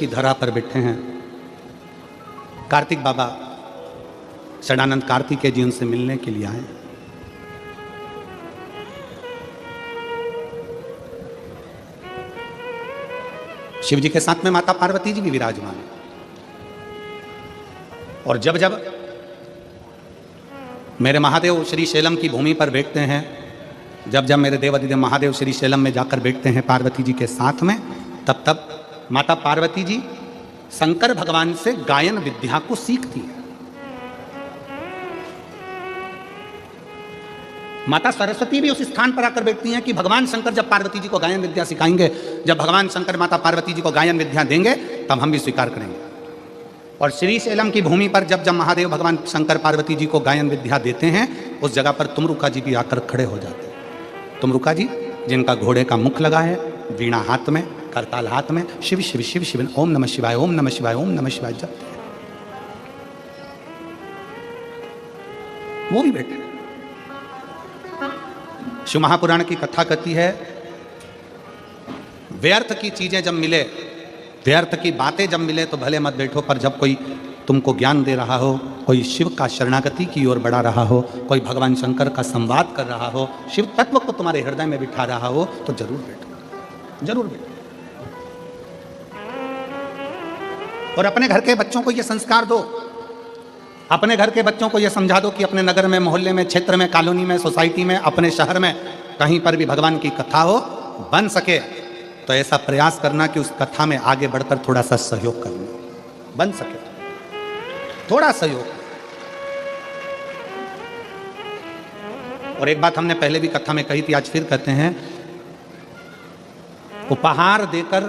की धरा पर बैठे हैं। कार्तिक बाबा षडानंद कार्तिकेय जी उनसे मिलने के लिए आए। शिव जी के साथ में माता पार्वती जी भी विराजमान है। और जब जब मेरे महादेव श्री शैलम की भूमि पर बैठते हैं, जब जब मेरे देवादिदेव महादेव श्री शैलम में जाकर बैठते हैं पार्वती जी के साथ में, तब तब माता पार्वती जी शंकर भगवान से गायन विद्या को सीखती है। माता सरस्वती भी उस स्थान पर आकर बैठती हैं कि भगवान शंकर जब पार्वती जी को गायन विद्या सिखाएंगे, जब भगवान शंकर माता पार्वती जी को गायन विद्या देंगे, तब हम भी स्वीकार करेंगे। और श्री शैलम की भूमि पर जब जब महादेव भगवान शंकर पार्वती जी को गायन विद्या देते हैं, उस जगह पर तुमरुका जी भी आकर खड़े हो जाते हैं। तुमरुका जी जिनका घोड़े का मुख लगा है, वीणा हाथ में, करताल हाथ में, शिव शिव शिव शिव ओम नमः शिवाय ओम नमः शिवाय ओम नमः शिवाय जपते हैं, वो भी बैठे। शिव महापुराण की कथा कहती है, व्यर्थ की चीजें जब मिले, व्यर्थ की बातें जब मिले तो भले मत बैठो, पर जब कोई तुमको ज्ञान दे रहा हो, कोई शिव का शरणागति की ओर बढ़ा रहा हो, कोई भगवान शंकर का संवाद कर रहा हो, शिव तत्व को तुम्हारे हृदय में बिठा रहा हो, तो जरूर बैठो, जरूर बैठो। और अपने घर के बच्चों को यह संस्कार दो, अपने घर के बच्चों को यह समझा दो कि अपने नगर में, मोहल्ले में, क्षेत्र में, कॉलोनी में, सोसाइटी में, अपने शहर में कहीं पर भी भगवान की कथा हो, बन सके तो ऐसा प्रयास करना कि उस कथा में आगे बढ़कर थोड़ा सा सहयोग करना, बन सके थोड़ा सहयोग। और एक बात हमने पहले भी कथा में कही थी, आज फिर कहते हैं, उपहार देकर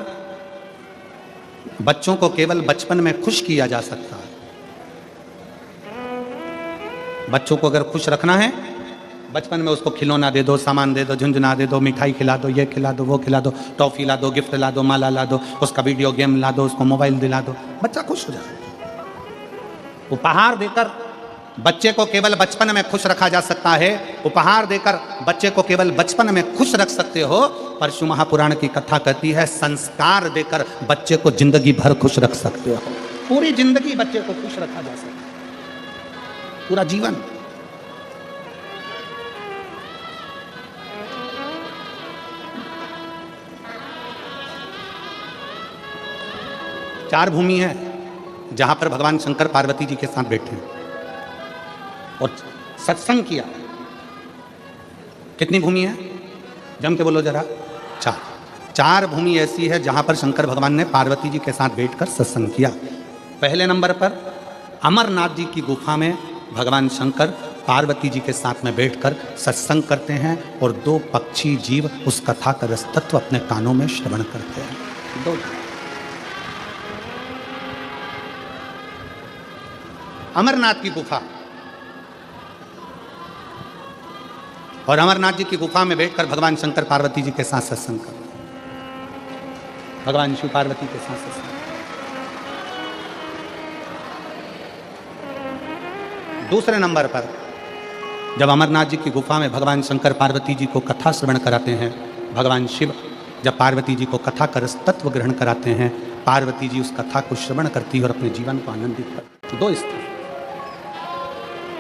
बच्चों को केवल बचपन में खुश किया जा सकता है। बच्चों को अगर खुश रखना है, बचपन में उसको खिलौना दे दो, सामान दे दो, झुंझुना दे दो, मिठाई खिला दो, ये खिला दो, वो खिला दो, टॉफी ला दो, गिफ्ट ला दो, माला ला दो, उसका वीडियो गेम ला दो, उसको मोबाइल दिला दो, बच्चा खुश हो जाए। उपहार देकर बच्चे को केवल बचपन में खुश रखा जा सकता है, उपहार देकर बच्चे को केवल बचपन में खुश रख सकते हो, पर शिव महापुराण की कथा कहती है संस्कार देकर बच्चे को जिंदगी भर खुश रख सकते हो। पूरी जिंदगी बच्चे को खुश रखा जा सकता है, पूरा जीवन। चार भूमि है जहां पर भगवान शंकर पार्वती जी के साथ बैठे हैं और सत्संग किया। कितनी भूमि है? जम के बोलो जरा। चार भूमि ऐसी है जहां पर शंकर भगवान ने पार्वती जी के साथ बैठकर सत्संग किया। पहले नंबर पर अमरनाथ जी की गुफा में भगवान शंकर पार्वती जी के साथ में बैठकर सत्संग करते हैं और दो पक्षी जीव उस कथा का रस तत्व अपने कानों में श्रवण करते हैं। दो अमरनाथ की गुफा, और अमरनाथ जी की गुफा में बैठकर भगवान शंकर पार्वती जी के साथ सत्संग कर, भगवान शिव पार्वती के साथ सत्संग। दूसरे नंबर पर जब अमरनाथ जी की गुफा में भगवान शंकर पार्वती जी को कथा श्रवण कराते हैं, भगवान शिव जब पार्वती जी को कथा का रस तत्व ग्रहण कराते हैं, पार्वती जी उस कथा को श्रवण करती है और अपने जीवन को आनंदित करती। दो स्थान,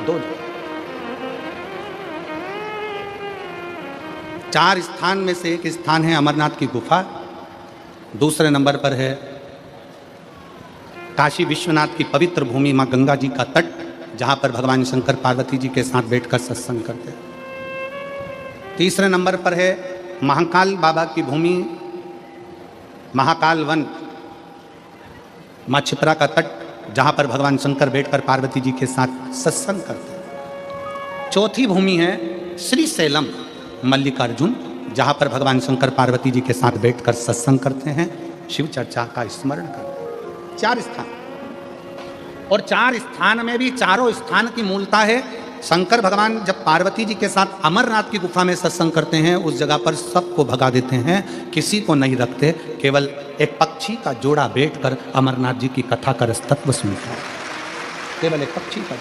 दो चार स्थान में से एक स्थान है अमरनाथ की गुफा। दूसरे नंबर पर है काशी विश्वनाथ की पवित्र भूमि मां गंगा जी का तट, जहां पर भगवान शंकर पार्वती जी के साथ बैठकर सत्संग करते हैं। तीसरे नंबर पर है महाकाल बाबा की भूमि, महाकाल वन, मां छिपरा का तट, जहां पर भगवान शंकर बैठकर पार्वती जी के साथ सत्संग करते हैं। चौथी भूमि है श्री शैलम मल्लिकार्जुन, जहां पर भगवान शंकर पार्वती जी के साथ बैठकर सत्संग करते हैं, शिव चर्चा का स्मरण करते हैं। चार स्थान, और चार स्थान में भी चारों स्थान की मूलता है। शंकर भगवान जब पार्वती जी के साथ अमरनाथ की गुफा में सत्संग करते हैं, उस जगह पर सबको भगा देते हैं, किसी को नहीं रखते, केवल एक पक्षी का जोड़ा बैठकर अमरनाथ जी की कथा का रस तत्व सुनता है। केवल एक पक्षी का,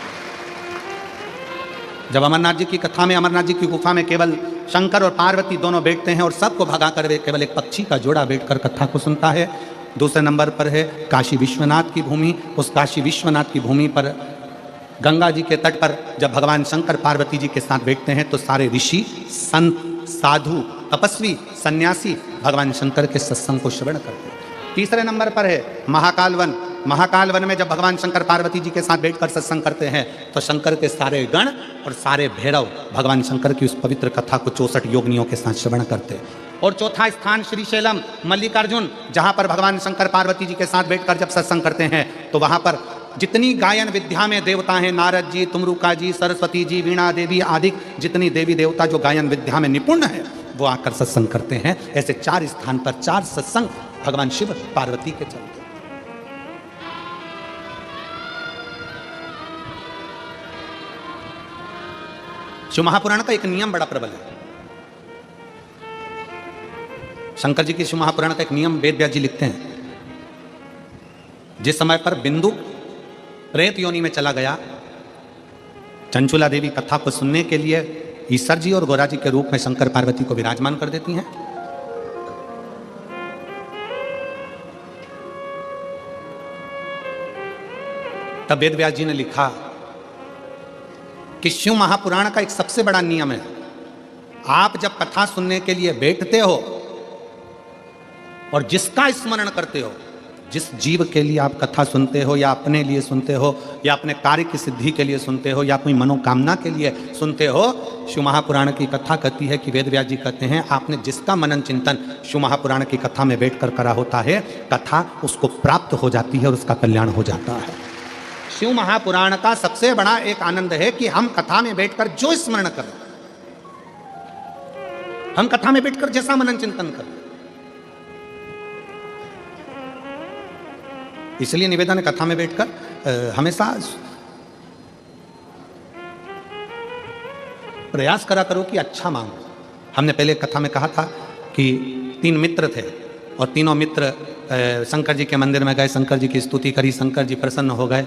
जब अमरनाथ जी की कथा में, अमरनाथ जी की गुफा में केवल शंकर और पार्वती दोनों बैठते हैं और सबको भगा कर केवल एक पक्षी का जोड़ा बैठकर कथा को सुनता है। दूसरे नंबर पर है काशी विश्वनाथ की भूमि। उस काशी विश्वनाथ की भूमि पर गंगा जी के तट पर जब भगवान शंकर पार्वती जी के साथ बैठते हैं तो सारे ऋषि, संत, साधु, तपस्वी, सन्यासी भगवान शंकर के सत्संग को श्रवण करते हैं। तीसरे नंबर पर है महाकाल वन। महाकाल वन में जब भगवान शंकर पार्वती जी के साथ बैठकर सत्संग करते हैं तो शंकर के सारे गण और सारे भैरव भगवान शंकर की उस पवित्र कथा को 64 योगिनियों के साथ श्रवण करते हैं। और चौथा स्थान श्रीशैलम मल्लिकार्जुन, जहाँ पर भगवान शंकर पार्वती जी के साथ बैठकर जब सत्संग करते हैं तो वहाँ पर जितनी गायन विद्या में देवता हैं, नारद जी, तुमरुका जी, सरस्वती जी, वीणा देवी आदि जितनी देवी देवता जो गायन विद्या में निपुण है वो आकर सत्संग करते हैं। ऐसे 4 स्थान पर 4 सत्संग भगवान शिव पार्वती के चलते। शिव महापुराण का एक नियम बड़ा प्रबल है। शंकर जी के शिव महापुराण का एक नियम वेद व्यास जी लिखते हैं, जिस समय पर बिंदु प्रेत योनि में चला गया, चंचुला देवी कथा को सुनने के लिए ईश्वर जी और गौरा जी के रूप में शंकर पार्वती को विराजमान कर देती हैं। तब वेद व्यास जी ने लिखा कि शिव महापुराण का एक सबसे बड़ा नियम है, आप जब कथा सुनने के लिए बैठते हो और जिसका स्मरण करते हो, जिस जीव के लिए आप कथा सुनते हो या अपने लिए सुनते हो या अपने कार्य की सिद्धि के लिए सुनते हो या अपनी मनोकामना के लिए सुनते हो, शिव महापुराण की कथा कहती है कि वेद व्यास जी कहते हैं आपने जिसका मनन चिंतन शिव महापुराण की कथा में बैठकर करा होता है, कथा उसको प्राप्त हो जाती है और उसका कल्याण हो जाता है। शिव महापुराण का सबसे बड़ा एक आनंद है कि हम कथा में बैठकर जो स्मरण करें, हम कथा में बैठकर जैसा मनन चिंतन करें। इसलिए निवेदन है कथा में बैठकर हमेशा प्रयास करा करो कि अच्छा मांगो। हमने पहले कथा में कहा था कि 3 मित्र थे और तीनों मित्र शंकर जी के मंदिर में गए, शंकर जी की स्तुति करी, शंकर जी प्रसन्न हो गए।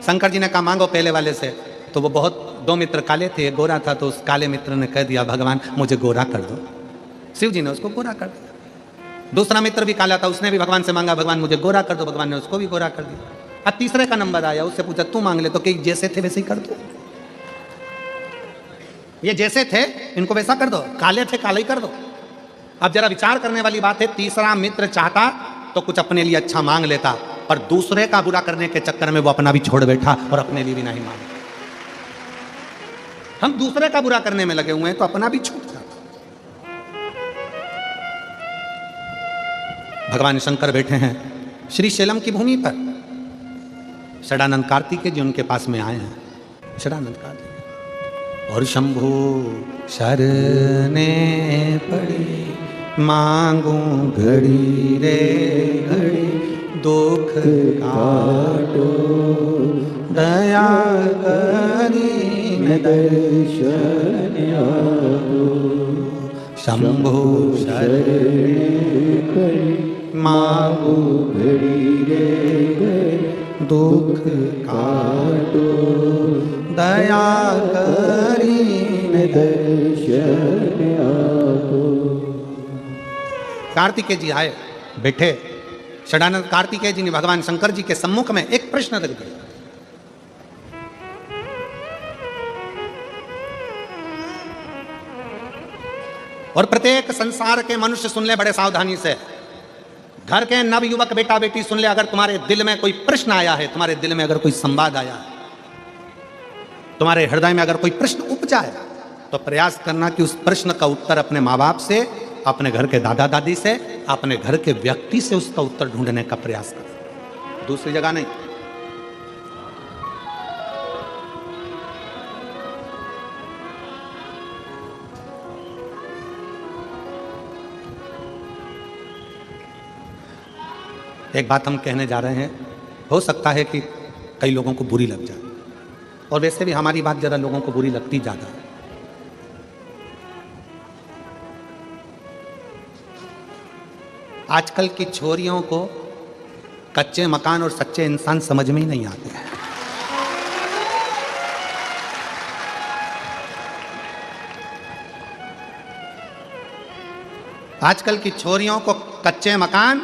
शंकर जी ने कहा मांगो पहले वाले से, तो वो बहुत 2 मित्र काले थे, एक गोरा था, तो उस काले मित्र ने कह दिया भगवान मुझे गोरा कर दो। शिव जी ने उसको गोरा कर दिया। दूसरा मित्र भी काला था, उसने भी भगवान से मांगा भगवान मुझे गोरा कर दो, भगवान ने उसको भी गोरा कर दिया। अब तीसरे का नंबर आया, उससे पूछा तू मांग ले, तो कि जैसे थे वैसे ही कर दो, ये जैसे थे इनको वैसा कर दो, काले थे काले ही कर दो। अब जरा विचार करने वाली बात है, तीसरा मित्र चाहता तो कुछ अपने लिए अच्छा मांग लेता, पर दूसरे का बुरा करने के चक्कर में वो अपना भी छोड़ बैठा और अपने लिए भी नहीं मांगा। हम दूसरे का बुरा करने में लगे हुए हैं तो अपना भी छूट जाता। भगवान शंकर बैठे हैं श्रीशैलम की भूमि पर। षडानंद कार्तिकेय जी उनके पास में आए हैं। षडानंद कार्तिकेय और शंभु शरने पड़ी मांगू घड़ी रे घड़ी, दुख काटो दया करी दर्शन शंभु शरणे पड़ी मांगू घड़ी रे घड़ी, दुख काटो दया करी दर्शन कार्तिकेय जी आए, बैठे। षडानंद कार्तिकेय जी ने भगवान शंकर जी के सम्मुख में एक प्रश्न रख दिया। और प्रत्येक संसार के मनुष्य सुन ले बड़े सावधानी से, घर के नव युवक बेटा बेटी सुन ले, अगर तुम्हारे दिल में कोई प्रश्न आया है, तुम्हारे दिल में अगर कोई संवाद आया है, तुम्हारे हृदय में अगर कोई प्रश्न उपजा है, तो प्रयास करना कि उस प्रश्न का उत्तर अपने माँ बाप से, अपने घर के दादा दादी से, अपने घर के व्यक्ति से उसका उत्तर ढूंढने का प्रयास कर, दूसरी जगह नहीं। एक बात हम कहने जा रहे हैं, हो सकता है कि कई लोगों को बुरी लग जाए, और वैसे भी हमारी बात ज़रा लोगों को बुरी लगती ज़्यादा है। आजकल की छोरियों को कच्चे मकान और सच्चे इंसान समझ में ही नहीं आते हैं। आजकल की छोरियों को कच्चे मकान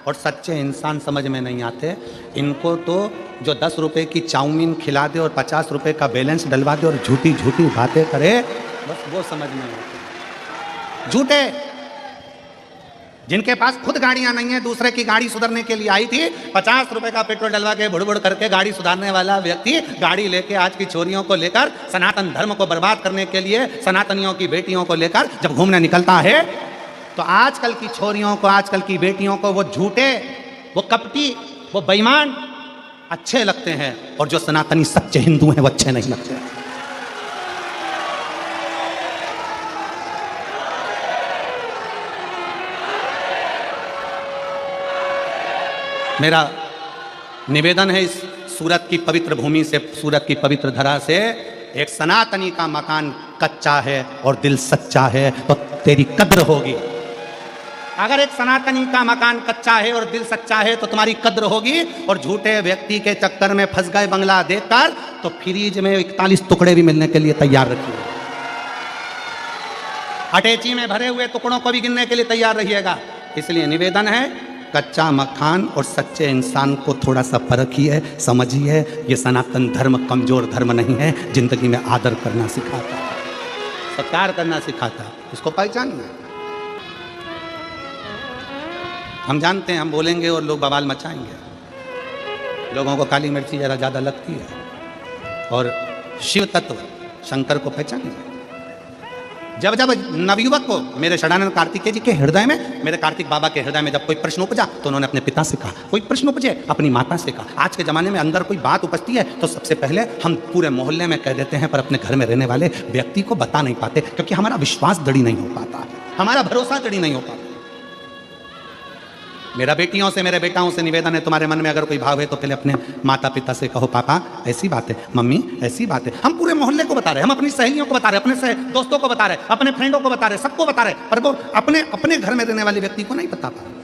और सच्चे इंसान समझ में नहीं आते। इनको तो जो 10 रुपए की चाउमीन खिला दे और 50 रुपए का बैलेंस डलवा दे और झूठी झूठी बातें करे, बस वो समझ में आते। झूठे, जिनके पास खुद गाड़ियां नहीं है, दूसरे की गाड़ी सुधारने के लिए आई थी, 50 रुपए का पेट्रोल डलवा के बुड़ करके गाड़ी सुधारने वाला व्यक्ति गाड़ी लेके आज की छोरियों को लेकर, सनातन धर्म को बर्बाद करने के लिए, सनातनियों की बेटियों को लेकर जब घूमने निकलता है, तो आजकल की छोरियों को, आजकल की बेटियों को वो झूठे, वो कपटी, वो बेईमान अच्छे लगते हैं, और जो सनातनी सच्चे हिंदू हैं वो अच्छे नहीं लगते। मेरा निवेदन है इस सूरत की पवित्र भूमि से, सूरत की पवित्र धरा से, एक सनातनी का मकान कच्चा है और दिल सच्चा है तो तेरी कद्र होगी। अगर एक सनातनी का मकान कच्चा है और दिल सच्चा है तो तुम्हारी कद्र होगी। और झूठे व्यक्ति के चक्कर में फंस गए बंगला देखकर तो फ्रीज में 41 टुकड़े भी मिलने के लिए तैयार रखिए। अटैची में भरे हुए टुकड़ों को भी गिनने के लिए तैयार रहिएगा। इसलिए निवेदन है, कच्चा मकान और सच्चे इंसान को थोड़ा सा परखिए, समझिए। ये सनातन धर्म कमजोर धर्म नहीं है, जिंदगी में आदर करना सिखाता है, सत्कार करना सिखाता है, इसको पहचानिए। हम जानते हैं हम बोलेंगे और लोग बवाल मचाएंगे, लोगों को काली मिर्ची जरा ज़्यादा लगती है। और शिव तत्व शंकर को पहचानिए। जब जब नवयुवक को, मेरे षडानंद कार्तिकेय जी के हृदय में, मेरे कार्तिक बाबा के हृदय में जब कोई प्रश्न उपजा तो उन्होंने अपने पिता से कहा, कोई प्रश्न उपजे अपनी माता से कहा। आज के ज़माने में अंदर कोई बात उपजती है तो सबसे पहले हम पूरे मोहल्ले में कह देते हैं, पर अपने घर में रहने वाले व्यक्ति को बता नहीं पाते, क्योंकि हमारा विश्वास दृढ़ नहीं हो पाता, हमारा भरोसा दृढ़ नहीं हो पाता। मेरा बेटियों से, मेरे बेटाओं से निवेदन है, तुम्हारे मन में अगर कोई भाव है तो पहले अपने माता पिता से कहो, पापा ऐसी बात है, मम्मी ऐसी बात है। हम पूरे मोहल्ले को बता रहे हैं, हम अपनी सहेलियों को बता रहे हैं, अपने दोस्तों को बता रहे हैं, अपने फ्रेंडों को बता रहे हैं, सबको बता रहे हैं, पर वो अपने घर में रहने वाले व्यक्ति को नहीं बता पा रहे।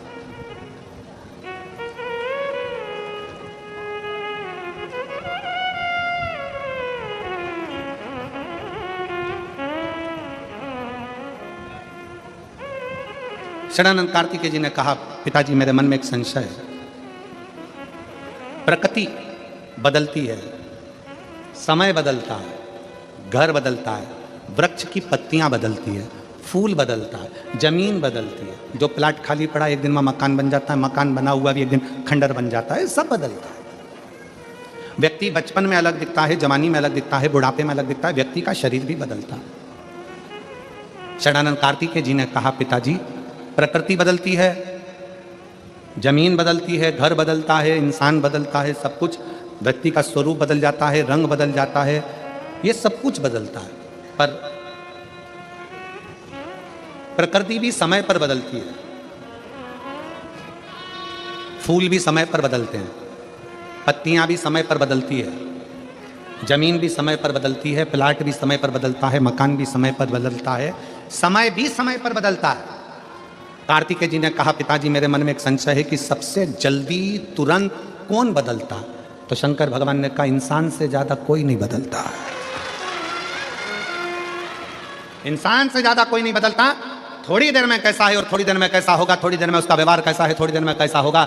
षडानंद कार्तिकेय जी ने कहा, पिताजी मेरे मन में एक संशय है। प्रकृति बदलती है, समय बदलता है, घर बदलता है, वृक्ष की पत्तियां बदलती है, फूल बदलता है, जमीन बदलती है। जो प्लाट खाली पड़ा एक दिन में मकान बन जाता है, मकान बना हुआ भी एक दिन खंडर बन जाता है, सब बदलता है। व्यक्ति बचपन में अलग दिखता है, जवानी में अलग दिखता है, बुढ़ापे में अलग दिखता है, व्यक्ति का शरीर भी बदलता है। षडानंद कार्तिकेय जी ने कहा, पिताजी प्रकृति बदलती है, जमीन बदलती है, घर बदलता है, इंसान बदलता है, सब कुछ, व्यक्ति का स्वरूप बदल जाता है, रंग बदल जाता है, ये सब कुछ बदलता है। पर प्रकृति भी समय पर बदलती है, फूल भी समय पर बदलते हैं, पत्तियां भी समय पर बदलती है, जमीन भी समय पर बदलती है, प्लाट भी समय पर बदलता है, मकान भी समय पर बदलता है, समय भी समय पर बदलता है। कार्तिकेय जी ने कहा, पिताजी मेरे मन में एक संशय है कि सबसे जल्दी तुरंत कौन बदलता? तो शंकर भगवान ने कहा, इंसान से ज्यादा कोई नहीं बदलता, इंसान से ज्यादा कोई नहीं बदलता। थोड़ी देर में कैसा है और थोड़ी देर में कैसा होगा, थोड़ी देर में उसका व्यवहार कैसा है, थोड़ी देर में कैसा होगा,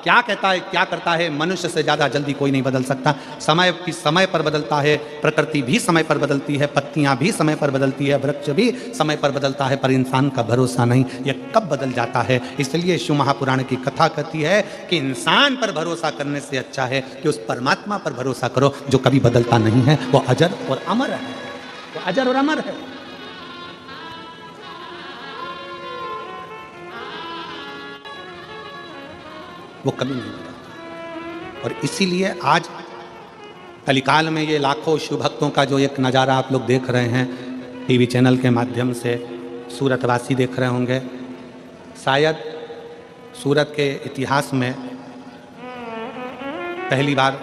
क्या कहता है, क्या करता है, मनुष्य से ज्यादा जल्दी कोई नहीं बदल सकता। समय की समय पर बदलता है, प्रकृति भी समय पर बदलती है, पत्तियां भी समय पर बदलती है, वृक्ष भी समय पर बदलता है, पर इंसान का भरोसा नहीं, यह कब बदल जाता है। इसलिए शिव महापुराण की कथा कहती है कि इंसान पर भरोसा करने से अच्छा है कि उस परमात्मा पर भरोसा करो जो कभी बदलता नहीं है, वो अजर और अमर है, वो अजर और अमर है। वो कभी नहीं बदलता। और इसीलिए आज कलिकाल में ये लाखों शिव भक्तों का जो एक नज़ारा आप लोग देख रहे हैं टीवी चैनल के माध्यम से, सूरतवासी देख रहे होंगे, शायद सूरत के इतिहास में पहली बार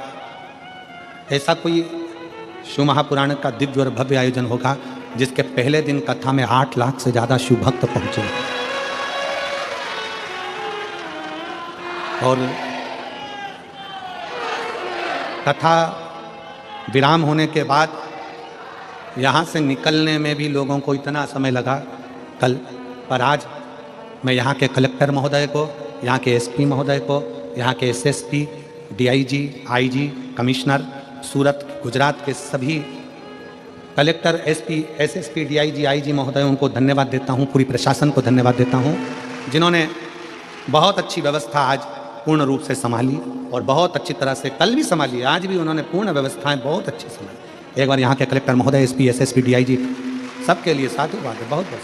ऐसा कोई शिव महापुराण का दिव्य और भव्य आयोजन होगा जिसके पहले दिन कथा में 8 लाख से ज़्यादा शिव भक्त पहुँचे। और कथा विराम होने के बाद यहाँ से निकलने में भी लोगों को इतना समय लगा कल, पर आज मैं यहाँ के कलेक्टर महोदय को, यहाँ के एसपी महोदय को, यहाँ के एसएसपी, डीआईजी, आईजी, कमिश्नर, सूरत, गुजरात के सभी collector, SP, SSP, DIG, IG महोदय, उनको धन्यवाद देता हूँ, पूरी प्रशासन को धन्यवाद देता हूँ, जिन्होंने बहुत अच्छी व्यवस्था आज पूर्ण रूप से संभाली और बहुत अच्छी तरह से कल भी संभाली, आज भी उन्होंने पूर्ण व्यवस्थाएं बहुत अच्छी संभाली। एक बार यहाँ के कलेक्टर महोदय, एसपी, एसएसपी, डीआईजी सबके लिए साधुवाद है, बहुत बहुत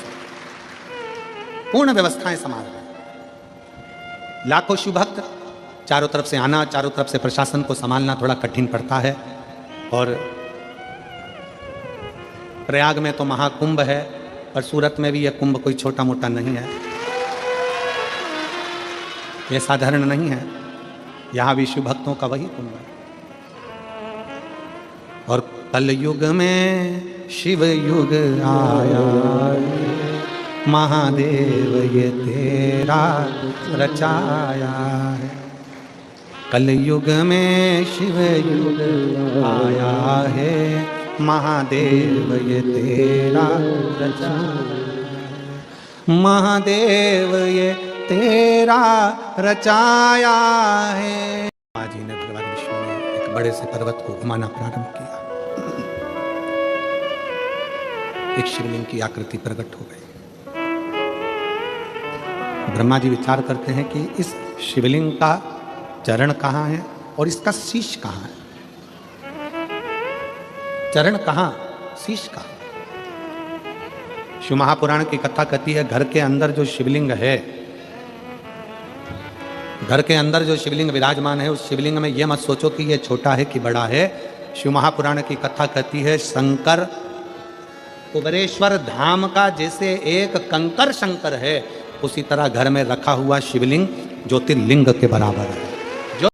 पूर्ण व्यवस्थाएं संभाल रहे। लाखों शिव भक्त चारों तरफ से आना, चारों तरफ से प्रशासन को संभालना थोड़ा कठिन पड़ता है। और प्रयाग में तो महाकुंभ है, और सूरत में भी यह कुंभ कोई छोटा मोटा नहीं है, यह साधारण नहीं है। यहाँ भी शिव भक्तों का वही कुंभ है। और कल युग में शिव युग आया, महादेव ये तेरा रचाया है। कल युग में शिव युग आया है, महादेव ये तेरा रचाया, महादेव ये तेरा रचाया है। माँ जी ने भगवान विष्णु ने एक बड़े से पर्वत को घुमाना प्रारंभ किया, एक शिवलिंग की आकृति प्रकट हो गई। ब्रह्मा जी विचार करते हैं कि इस शिवलिंग का चरण कहाँ है और इसका शीश कहाँ है। चरण कहाँ, शीश कहाँ। शिव महापुराण की कथा कहती है, घर के अंदर जो शिवलिंग है, घर के अंदर जो शिवलिंग विराजमान है, उस शिवलिंग में यह मत सोचो कि यह छोटा है कि बड़ा है। शिव महापुराण की कथा कहती है, शंकर कुबेरेश्वर धाम का जैसे एक कंकर शंकर है, उसी तरह घर में रखा हुआ शिवलिंग ज्योतिर्लिंग के बराबर है।